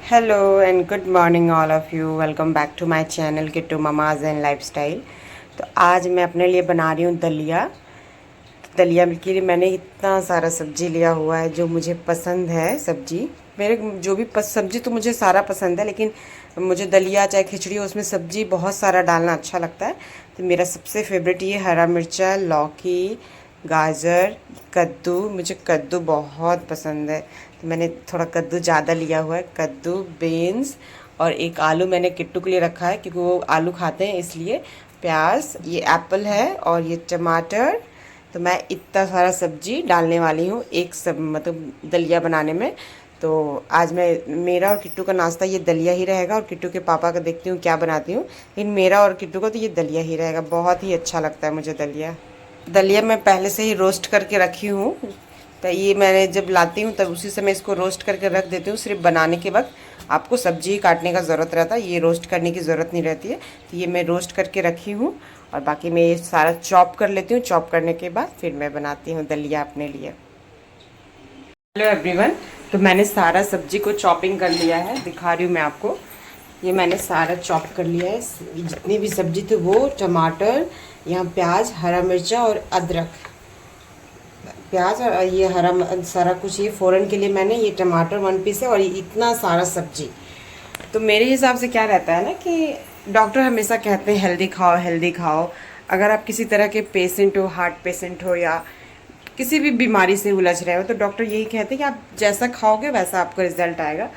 Hello and good morning all of you. Welcome back to my channel Kittu mamas and lifestyle. तो आज मैं अपने लिए बना रही हूँ दलिया। तो दलिया के लिए मैंने इतना सारा सब्जी लिया हुआ है जो मुझे पसंद है। सब्जी मेरे जो भी सब्जी तो मुझे सारा पसंद है, लेकिन मुझे दलिया चाहे खिचड़ी हो उसमें सब्जी बहुत सारा डालना अच्छा लगता है। तो मेरा सबसे फेवरेट ये हरा मिर्चा, लौकी, गाजर, कद्दू। मुझे कद्दू बहुत पसंद है तो मैंने थोड़ा कद्दू ज़्यादा लिया हुआ है। कद्दू, बीन्स और एक आलू मैंने किट्टू के लिए रखा है क्योंकि वो आलू खाते हैं इसलिए। प्याज, ये एप्पल है और ये टमाटर। तो मैं इतना सारा सब्जी डालने वाली हूँ एक सब मतलब दलिया बनाने में। तो आज मैं मेरा और किट्टू का नाश्ता ये दलिया ही रहेगा और किट्टू के पापा का देखती हूँ क्या बनाती हूँ, लेकिन मेरा और किट्टू का तो ये दलिया ही रहेगा। बहुत ही अच्छा लगता है मुझे दलिया। दलिया मैं पहले से ही रोस्ट करके रखी हूँ। तो ये मैंने जब लाती हूँ तब उसी समय इसको रोस्ट करके रख देती हूँ। सिर्फ बनाने के वक्त आपको सब्जी ही काटने का ज़रूरत रहता है, ये रोस्ट करने की ज़रूरत नहीं रहती है। तो ये मैं रोस्ट करके रखी हूँ और बाकी मैं ये सारा चॉप कर लेती हूँ। चॉप करने के बाद फिर मैं बनाती हूँ दलिया अपने लिए। Hello everyone. तो मैंने सारा सब्जी को चॉपिंग कर लिया है, दिखा रही हूँ मैं आपको। ये मैंने सारा चॉप कर लिया है, जितनी भी सब्जी थी वो। टमाटर, यहाँ प्याज, हरा मिर्चा और अदरक। प्याज और ये हरा सारा कुछ, ये फ़ौरन के लिए मैंने ये टमाटर 1 पीस है और ये इतना सारा सब्जी। तो मेरे हिसाब से क्या रहता है ना कि डॉक्टर हमेशा कहते हैं हेल्दी खाओ हेल्दी खाओ। अगर आप किसी तरह के पेशेंट हो, हार्ट पेशेंट हो या किसी भी बीमारी से उलझ रहे हो, तो डॉक्टर यही कहते हैं कि आप जैसा खाओगे वैसा आपको रिजल्ट आएगा।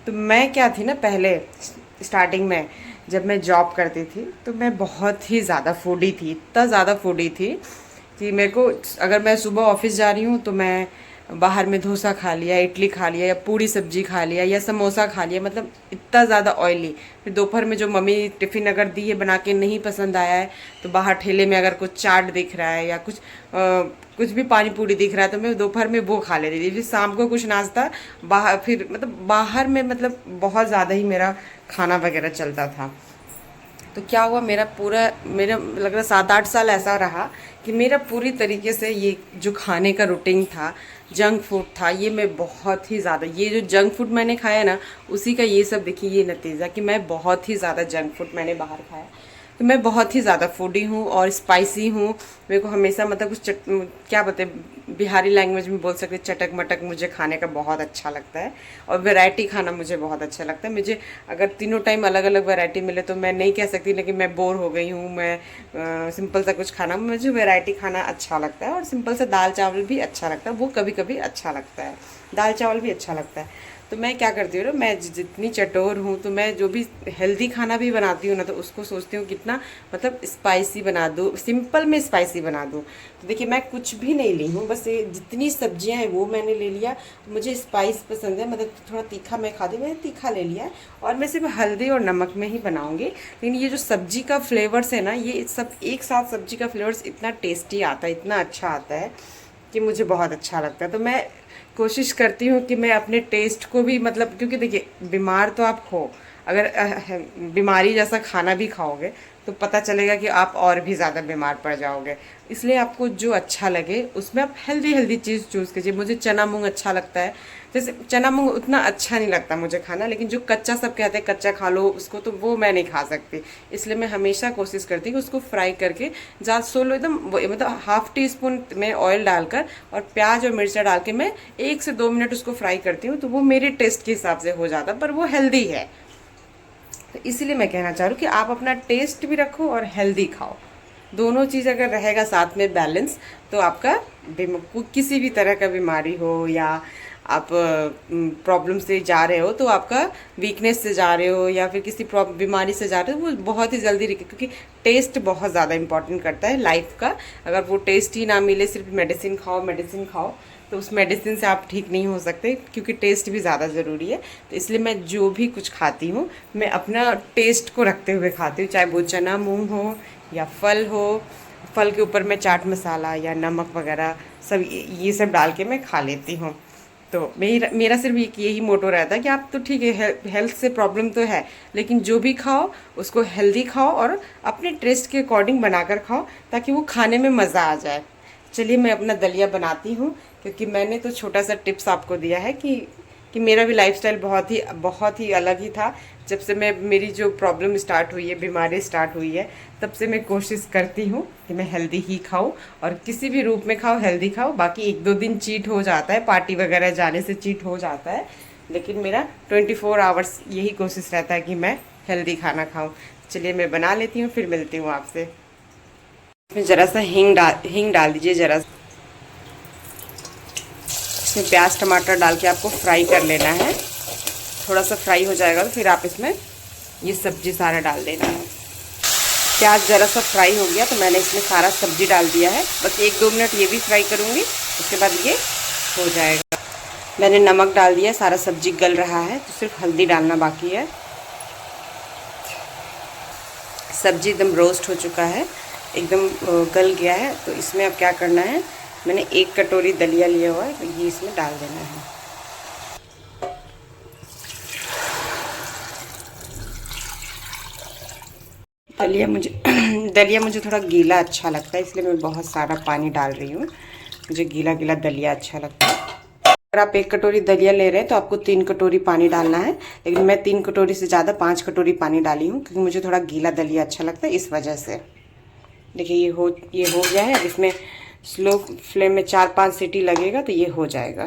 तो मैं क्या थी ना, पहले स्टार्टिंग में जब मैं जॉब करती थी तो मैं बहुत ही ज़्यादा फूडी थी। इतना ज़्यादा फूडी थी कि मेरे को, अगर मैं सुबह ऑफिस जा रही हूँ तो मैं बाहर में डोसा खा लिया, इडली खा लिया या पूड़ी सब्जी खा लिया या समोसा खा लिया, मतलब इतना ज़्यादा ऑयली। फिर दोपहर में जो मम्मी टिफ़िन अगर दी है बना के नहीं पसंद आया है तो बाहर ठेले में अगर कुछ चाट दिख रहा है या कुछ भी पानी पूड़ी दिख रहा है तो मैं दोपहर में वो खा लेती थी। फिर शाम को कुछ नाश्ता बाहर, फिर मतलब बाहर में मतलब बहुत ज़्यादा ही मेरा खाना वगैरह चलता था। तो क्या हुआ, मेरा लग रहा 7-8 साल ऐसा रहा कि मेरा पूरी तरीके से ये जो खाने का रूटीन था, जंक फूड था, ये मैं बहुत ही ज़्यादा, ये जो जंक फूड मैंने खाया ना उसी का ये सब देखिए ये नतीजा कि मैं बहुत ही ज़्यादा जंक फूड मैंने बाहर खाया। तो मैं बहुत ही ज़्यादा फूडी हूँ और स्पाइसी हूँ। मेरे को हमेशा मतलब कुछ क्या बताए, बिहारी लैंग्वेज में बोल सकते चटक मटक मुझे खाने का बहुत अच्छा लगता है और वैरायटी खाना मुझे बहुत अच्छा लगता है। मुझे अगर तीनों टाइम अलग अलग वैरायटी मिले तो मैं नहीं कह सकती लेकिन मैं बोर हो गई हूँ, मैं सिंपल सा कुछ खाना, मुझे वैरायटी खाना अच्छा लगता है। और सिंपल सा दाल चावल भी अच्छा लगता है, वो कभी कभी अच्छा लगता है, दाल चावल भी अच्छा लगता है। तो मैं क्या करती हूँ ना, मैं जितनी चटोर हूँ तो मैं जो भी हेल्दी खाना भी बनाती हूँ ना तो उसको सोचती हूँ कितना मतलब स्पाइसी बना दूँ, सिंपल में स्पाइसी बना दूँ। तो देखिए मैं कुछ भी नहीं ली हूँ, बस ये जितनी सब्जियाँ हैं वो मैंने ले लिया। मुझे स्पाइस पसंद है, मतलब थोड़ा तीखा मैं खाती हूँ, मैंने तीखा ले लिया है और मैं सिर्फ हल्दी और नमक में ही बनाऊँगी। लेकिन ये जो सब्जी का फ्लेवर्स है ना, ये सब एक साथ सब्जी का फ्लेवर्स इतना टेस्टी आता है, इतना अच्छा आता है कि मुझे बहुत अच्छा लगता है। तो मैं कोशिश करती हूँ कि मैं अपने टेस्ट को भी, मतलब क्योंकि देखिए बीमार तो आप हो, अगर बीमारी जैसा खाना भी खाओगे तो पता चलेगा कि आप और भी ज़्यादा बीमार पड़ जाओगे। इसलिए आपको जो अच्छा लगे उसमें आप हेल्दी हेल्दी चीज़ चूज़ कीजिए। मुझे चना मूंग अच्छा लगता है, जैसे चना मूंग उतना अच्छा नहीं लगता मुझे खाना, लेकिन जो कच्चा सब कहते हैं कच्चा खा लो उसको, तो वो मैं नहीं खा सकती। इसलिए मैं हमेशा कोशिश करती हूँ कि उसको फ्राई करके ज़्यादा सोलो एकदम मतलब ½ टी-स्पून में ऑयल डालकर और प्याज और मिर्चा डाल के मैं 1 से 2 मिनट उसको फ्राई करती हूँ, तो वो मेरे टेस्ट के हिसाब से हो जाता है, पर वो हेल्दी है। तो इसीलिए मैं कहना चाह रही हूँ कि आप अपना टेस्ट भी रखो और हेल्दी खाओ। दोनों चीज़ अगर रहेगा साथ में बैलेंस तो आपका किसी भी तरह का बीमारी हो या आप प्रॉब्लम से जा रहे हो, तो आपका वीकनेस से जा रहे हो या फिर किसी बीमारी से जा रहे हो, वो बहुत ही जल्दी क्योंकि टेस्ट बहुत ज़्यादा इंपॉर्टेंट करता है लाइफ का। अगर वो टेस्ट ही ना मिले, सिर्फ मेडिसिन खाओ तो उस मेडिसिन से आप ठीक नहीं हो सकते, क्योंकि टेस्ट भी ज़्यादा ज़रूरी है। तो इसलिए मैं जो भी कुछ खाती हूँ मैं अपना टेस्ट को रखते हुए खाती हूँ, चाहे वो चना मूंग हो या फल हो। फल के ऊपर मैं चाट मसाला या नमक वगैरह सब ये सब डाल के मैं खा लेती हूँ। तो मेरा सिर्फ यही मोटो रहता है कि आप तो ठीक है हेल्थ से प्रॉब्लम तो है, लेकिन जो भी खाओ उसको हेल्दी खाओ और अपने टेस्ट के अकॉर्डिंग बनाकर खाओ ताकि वो खाने में मज़ा आ जाए। चलिए मैं अपना दलिया बनाती हूँ, क्योंकि मैंने तो छोटा सा टिप्स आपको दिया है कि कि मेरा भी लाइफस्टाइल बहुत ही अलग ही था। जब से मेरी जो प्रॉब्लम स्टार्ट हुई है, बीमारी स्टार्ट हुई है, तब से मैं कोशिश करती हूँ कि मैं हेल्दी ही खाऊं और किसी भी रूप में खाऊं, हेल्दी खाऊं। बाकी 1-2 दिन चीट हो जाता है, पार्टी वगैरह जाने से चीट हो जाता है, लेकिन मेरा 24 आवर्स यही कोशिश रहता है कि मैं हेल्दी खाना खाऊं। चलिए मैं बना लेती हूँ, फिर मिलती हूँ आपसे। इसमें ज़रा सा हींग डाल दीजिए ज़रा। इसमें प्याज टमाटर डाल के आपको फ्राई कर लेना है। थोड़ा सा फ्राई हो जाएगा तो फिर आप इसमें ये सब्जी सारा डाल देना है। प्याज ज़रा सा फ्राई हो गया तो मैंने इसमें सारा सब्जी डाल दिया है। बस 1-2 मिनट ये भी फ्राई करूँगी, उसके बाद ये हो जाएगा। मैंने नमक डाल दिया, सारा सब्जी गल रहा है, तो सिर्फ हल्दी डालना बाकी है। सब्जी एकदम रोस्ट हो चुका है, एकदम गल गया है। तो इसमें अब क्या करना है, मैंने 1 कटोरी दलिया लिया हुआ है, तो ये इसमें डाल देना है। दलिया मुझे थोड़ा गीला अच्छा लगता है, इसलिए मैं बहुत सारा पानी डाल रही हूँ। मुझे गीला गीला दलिया अच्छा लगता है। अगर आप 1 कटोरी दलिया ले रहे हैं तो आपको 3 कटोरी पानी डालना है, लेकिन मैं 3 कटोरी से ज़्यादा 5 कटोरी पानी डाली हूँ, क्योंकि मुझे थोड़ा गीला दलिया अच्छा लगता है, इस वजह से। देखिए ये हो गया है। अब इसमें स्लो फ्लेम में 4-5 सीटी लगेगा तो ये हो जाएगा।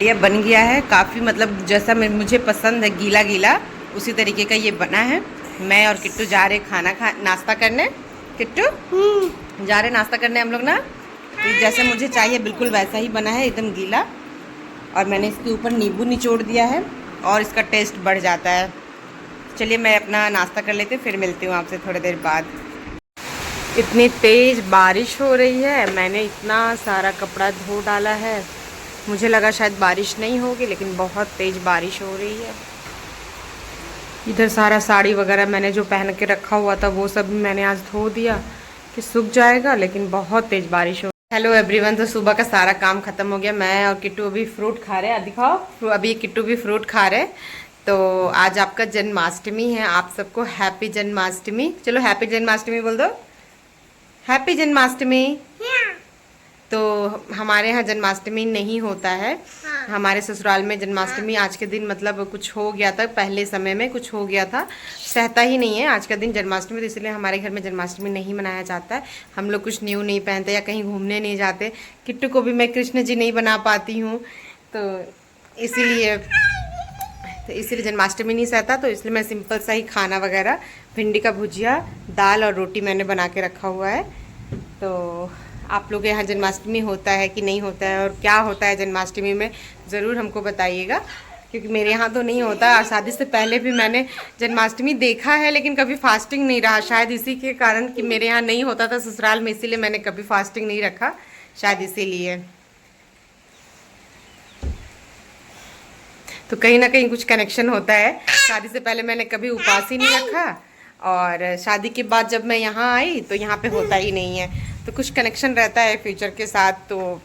ये बन गया है काफ़ी, मतलब जैसा मुझे पसंद है गीला गीला, उसी तरीके का ये बना है। मैं और किट्टू जा रहे नाश्ता करने। किट्टू जा रहे नाश्ता करने हम लोग ना। तो जैसे मुझे चाहिए बिल्कुल वैसा ही बना है, एकदम गीला। और मैंने इसके ऊपर नींबू निचोड़ दिया है और इसका टेस्ट बढ़ जाता है। चलिए मैं अपना नाश्ता कर लेती हूँ, फिर मिलती हूँ आपसे थोड़ी देर बाद। इतनी तेज़ बारिश हो रही है, मैंने इतना सारा कपड़ा धो डाला है। मुझे लगा शायद बारिश नहीं होगी, लेकिन बहुत तेज़ बारिश हो रही है। इधर सारा साड़ी वगैरह मैंने जो पहन के रखा हुआ था वो सब मैंने आज धो दिया कि सूख जाएगा, लेकिन बहुत तेज़ बारिश हो। हेलो एवरीवन, तो सुबह का सारा काम ख़त्म हो गया। मैं और किट्टू अभी फ्रूट खा रहे हैं। दिखाओ, अभी किट्टू भी फ्रूट खा रहे हैं। तो आज आपका जन्माष्टमी है, आप सबको हैप्पी जन्माष्टमी। चलो हैप्पी जन्माष्टमी बोल दो, हैप्पी जन्माष्टमी। तो हमारे यहाँ जन्माष्टमी नहीं होता है। हाँ। हमारे ससुराल में जन्माष्टमी आज के दिन मतलब कुछ हो गया था, पहले समय में कुछ हो गया था, सहता ही नहीं है आज का दिन जन्माष्टमी। तो इसलिए हमारे घर में जन्माष्टमी नहीं मनाया जाता है। हम लोग कुछ न्यू नहीं पहनते या कहीं घूमने नहीं जाते। किट्टू को भी मैं कृष्ण जी नहीं बना पाती हूँ, तो इसीलिए जन्माष्टमी नहीं सहता। तो इसलिए मैं सिंपल सा ही खाना वगैरह, भिंडी का भुजिया, दाल और रोटी मैंने बना के रखा हुआ है। तो आप लोग के यहाँ जन्माष्टमी होता है कि नहीं होता है, और क्या होता है जन्माष्टमी में, ज़रूर हमको बताइएगा, क्योंकि मेरे यहाँ तो नहीं होता। और शादी से पहले भी मैंने जन्माष्टमी देखा है, लेकिन कभी फास्टिंग नहीं रहा। शायद इसी के कारण कि मेरे यहाँ नहीं होता था ससुराल में, इसीलिए मैंने कभी फास्टिंग नहीं रखा, शायद इसीलिए। तो कहीं ना कहीं कुछ कनेक्शन होता है। शादी से पहले मैंने कभी उपवास ही नहीं रखा, और शादी के बाद जब मैं यहाँ आई तो यहाँ पे होता ही नहीं है। तो कुछ कनेक्शन रहता है फ्यूचर के साथ, तो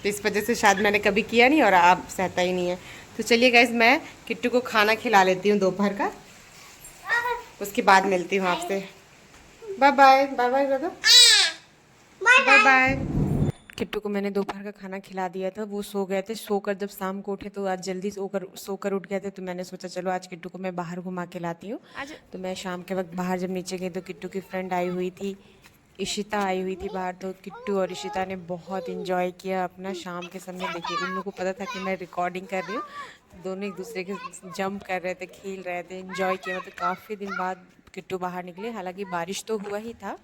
इस वजह से शायद मैंने कभी किया नहीं और आप सहता ही नहीं है। तो चलिए गाइस, मैं किट्टू को खाना खिला लेती हूँ दोपहर का, उसके बाद मिलती हूँ आपसे। बाय बाय, बाय बाय कर दो, बाय बाय। किट्टू को मैंने दोपहर का खाना खिला दिया था, वो सो गए थे। सोकर जब शाम को उठे तो आज जल्दी सोकर उठ गए थे, तो मैंने सोचा चलो आज किट्टू को मैं बाहर घुमा के लाती हूँ। तो मैं शाम के वक्त बाहर जब नीचे गई तो किट्टू की फ्रेंड आई हुई थी, इशिता आई हुई थी बाहर। तो किट्टू और इशिता ने बहुत इन्जॉय किया अपना शाम के समय। देखिए उन लोगों को पता था कि मैं रिकॉर्डिंग कर रही हूँ, दोनों एक दूसरे के जंप कर रहे थे, खेल रहे थे, इन्जॉय किया। मतलब काफ़ी दिन बाद किट्टू बाहर निकले। हालांकि बारिश तो हुआ ही था,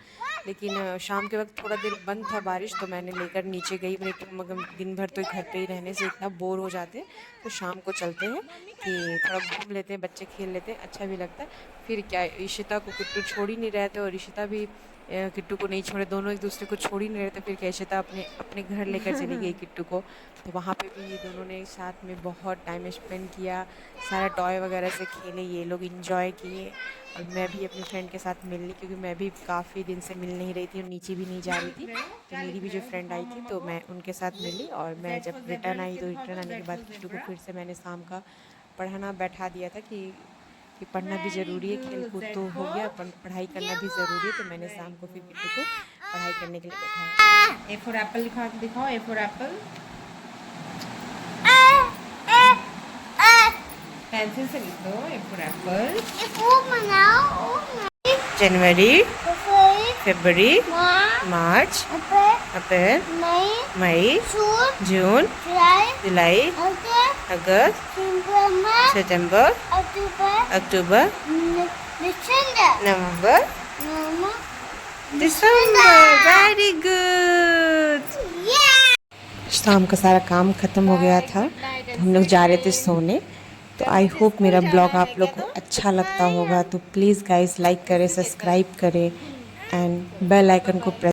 लेकिन शाम के वक्त थोड़ा देर बंद था बारिश, तो मैंने लेकर नीचे गई। मगर दिन भर तो घर पे ही रहने से इतना बोर हो जाते, तो शाम को चलते हैं कि थोड़ा घूम लेते हैं, बच्चे खेल लेते हैं, अच्छा भी लगता है। फिर क्या, इशिता को किट्टू छोड़ ही नहीं रहे थे और इशिता भी किट्टू को नहीं छोड़े, दोनों एक दूसरे को छोड़ ही नहीं रहे थे। फिर इशिता अपने घर लेकर चली गई किट्टू को। तो वहाँ पे भी ये दोनों ने साथ में बहुत टाइम स्पेंड किया, सारा टॉय वगैरह से खेले, ये लोग इंजॉय किए। और मैं भी अपनी फ्रेंड के साथ मिल ली, क्योंकि मैं भी काफ़ी दिन से मिल नहीं रही थी और नीचे भी नहीं जा रही थी। तो मेरी भी जो फ्रेंड आई थी तो मैं उनके साथ मिली। और मैं जब रिटर्न आई तो रिटर्न आने के बाद किट्टू को फिर से मैंने शाम का पढ़ाना बैठा दिया था कि पढ़ना भी ज़रूरी है, खेल कूद तो हो गया, पढ़ाई करना भी ज़रूरी है। तो मैंने शाम को फिर किट्टू को पढ़ाई करने के लिए बैठाया। ए फॉर एप्पल दिखाओ, ए फॉर एप्पल। पेंसिल से लिख दो। ए फॉर एप्पल, बनाओ। जनवरी, फरवरी, मार्च, अप्रैल, मई, जून, जुलाई, अगस्त, सितंबर, अक्टूबर, नवंबर, दिसंबर। Very good. शाम का सारा काम ख़त्म हो गया था तो हम लोग जा रहे थे सोने। तो आई होप मेरा ब्लॉग आप लोग को अच्छा लगता होगा। तो प्लीज़ गाइस लाइक करें, सब्सक्राइब करें एंड बेल आइकन को प्रेस